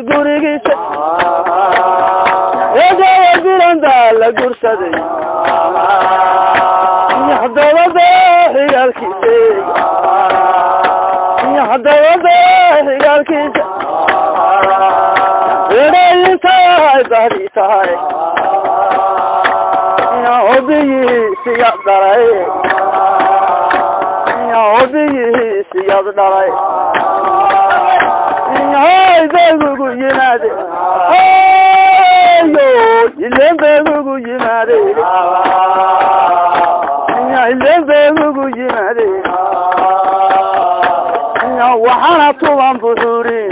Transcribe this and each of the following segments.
gurigiis eeday diranda la gursaday yahdawada xigaalkiisa yahdawada xigaalkiisa eedayintaay bahdiisahay ya obiyiisi yad dhalay ya obiyiisi yad dhalay hay beegugu yimaade ayo ileen beegugu yimaade ya ileen beegugu yimaade ya waxaana tuban buxuurin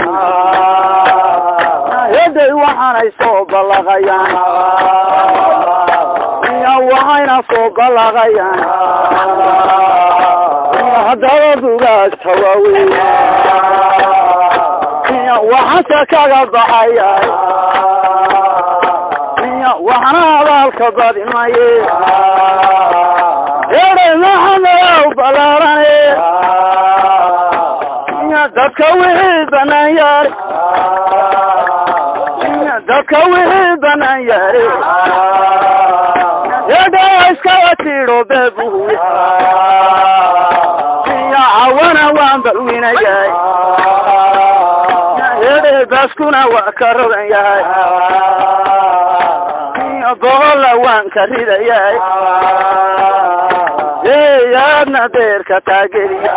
yaday waxaanay soo ballaqayaan ya waxayna soo ballaqayaan ya haddaba dugaas hawaaweyn waxaanka kaga baxayay waxana abaalka badinaye eray maxamedow balaarane dadka wixii banaan yaari dadka wixii banaan yaari eday iskaba tidho beebuhuy cawana waan balwinayay baskuna waa ka rogan yahay boqolla waan ka ridayahay yaadna beerka taageliya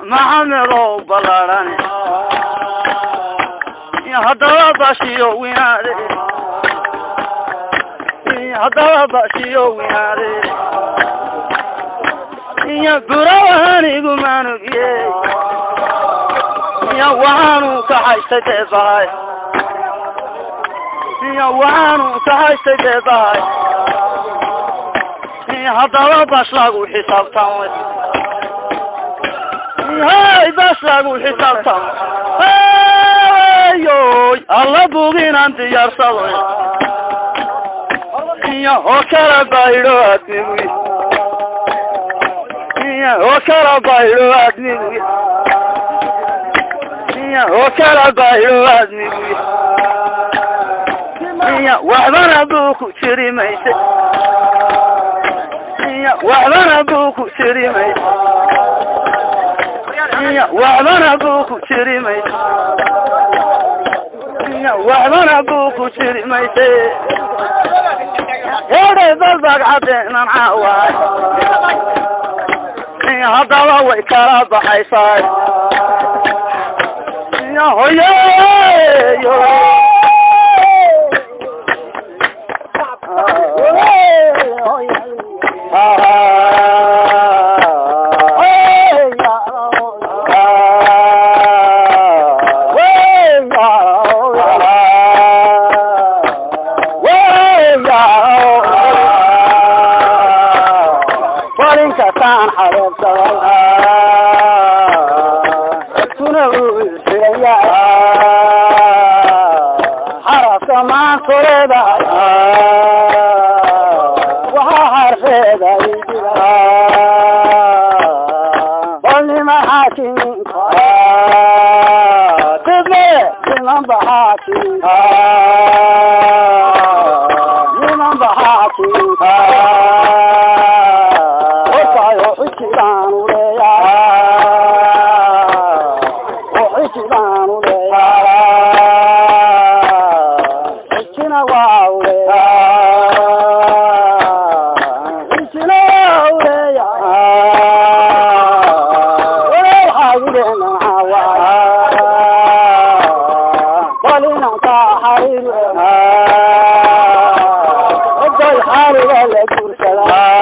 maxamedow balaarane haddaba bashiyo winaade haddaba bashiyo winaade ya buraanigu maanugye ya waxaanu ka haystay beebahay ya waxaanu ka haystay beebahay haddaba bash lagu xisaabtan hay bash lagu xisaabtan alla buuginaan diyaarsado oo kala baydho admigu oo kala baydho admigu oo kala baydho admigu waxbana buu ku jiri mayse waxbana buu ku jiri mayse waxbana buu ku jiri mayse waxbana buu ku jiri mayse eeday balbag cadeenan caawaay haddaba way kala baxaysaa hoyeyo يا حرف ما تريد وحرف ذا قل ما حاكم تبلي من بحاكم من بحاكم وطايو حكيان وليا وحكيان وليا حكينا واوليا حكينا واوليا ولو حاولنا عوايا ولنا طاحرنا وضي حالي ولا كرسلا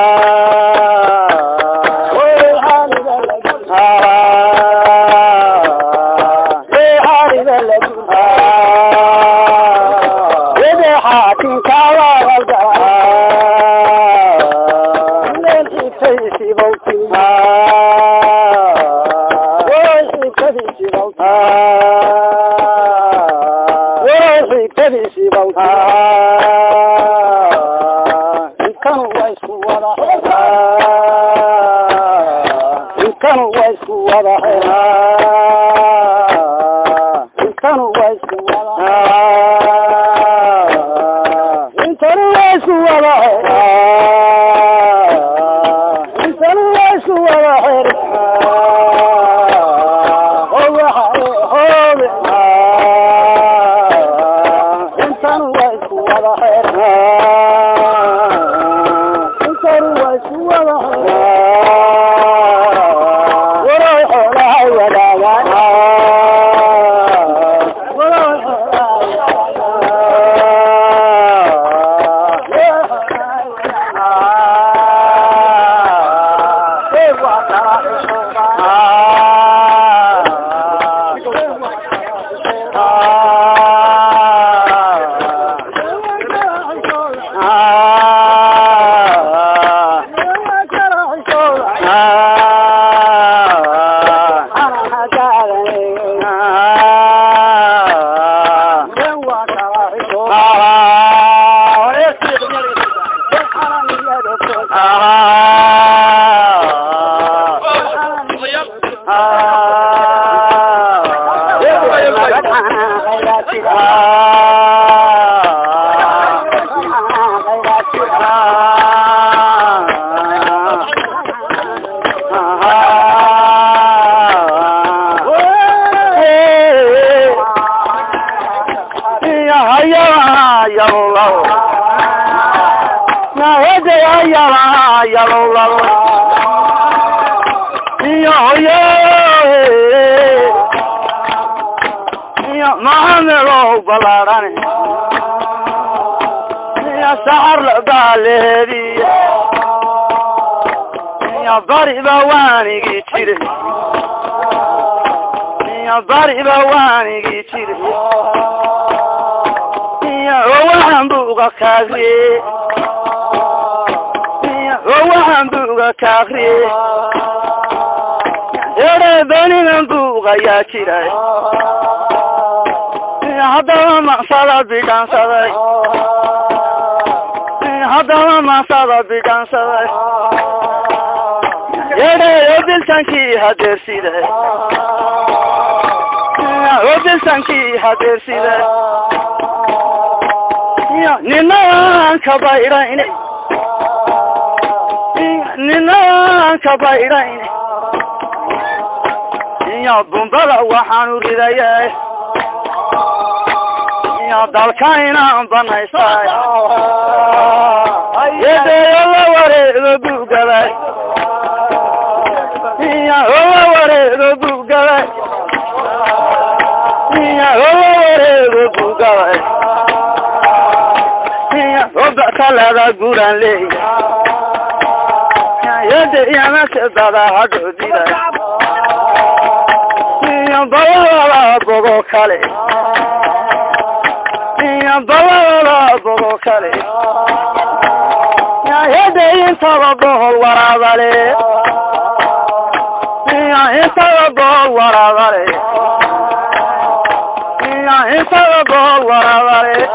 dalkayna banaysay yeeyo la wareego buugalay ya la wareego buugalay ya la wareego buugalay ya roba kala guran leey ya yede yana sedada hadodira ya bala bogo kale بلا بروكالي يا هدي انت ربه الورابالي يا انت ربه الورابالي sababo warawale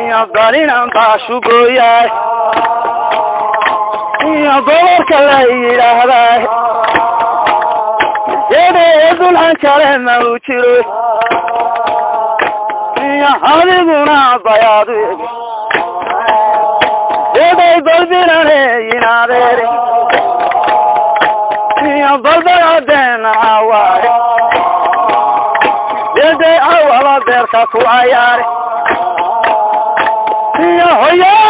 iyo darinan baashugoyay iyo gobolka la yiraahday yeedul aan kale ma u jiro iyo hadiguna bayaadu yeeday dalbinane inaadere iyo dalbadena aware yeeday awala beerka ku ayaare iyo hoyay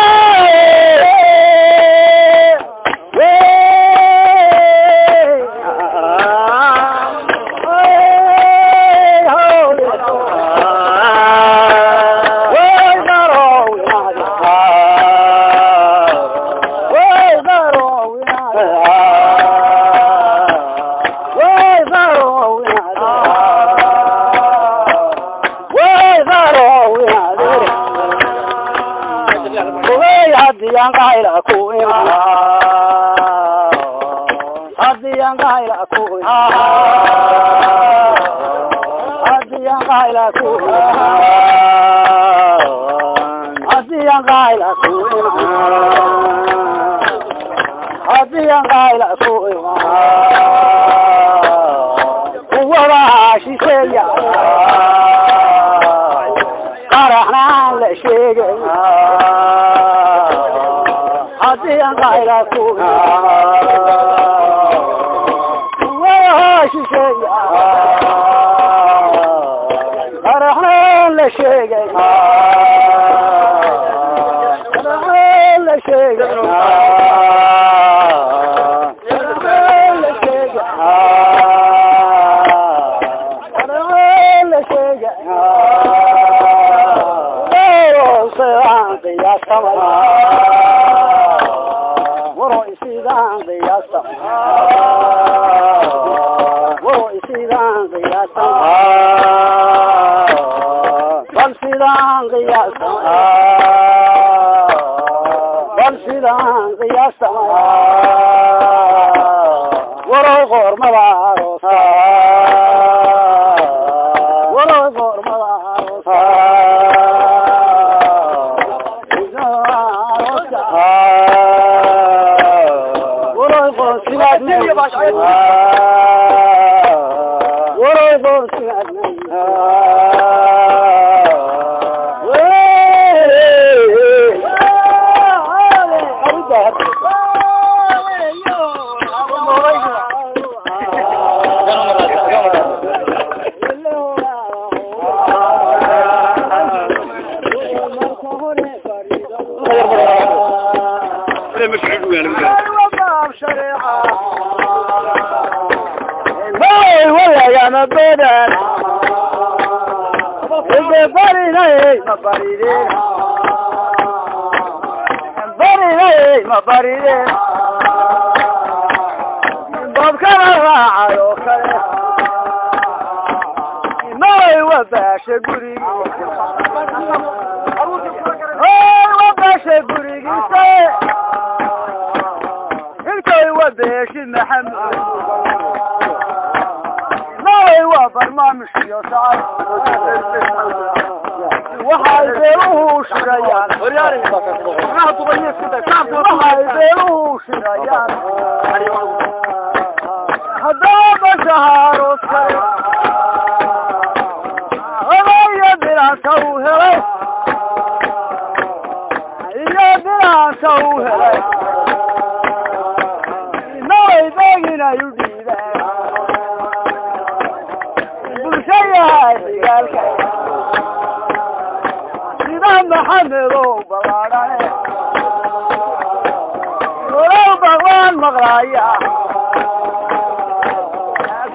Hadiyan gaila kuima, hadiyan gaila kuima, hadiyan gaila kuima, hadiyan gaila kuima, hadiyan gaila kuima. Wala shisheya, karahna la shegaya. Hadiyan gaila kuima, wala shisheya, karahna la shegaya, karahna la shegaya, karahna la shegaya, karahna la shegaya. Oh, sevan ya samana.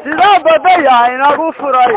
Sida badaya inagu furay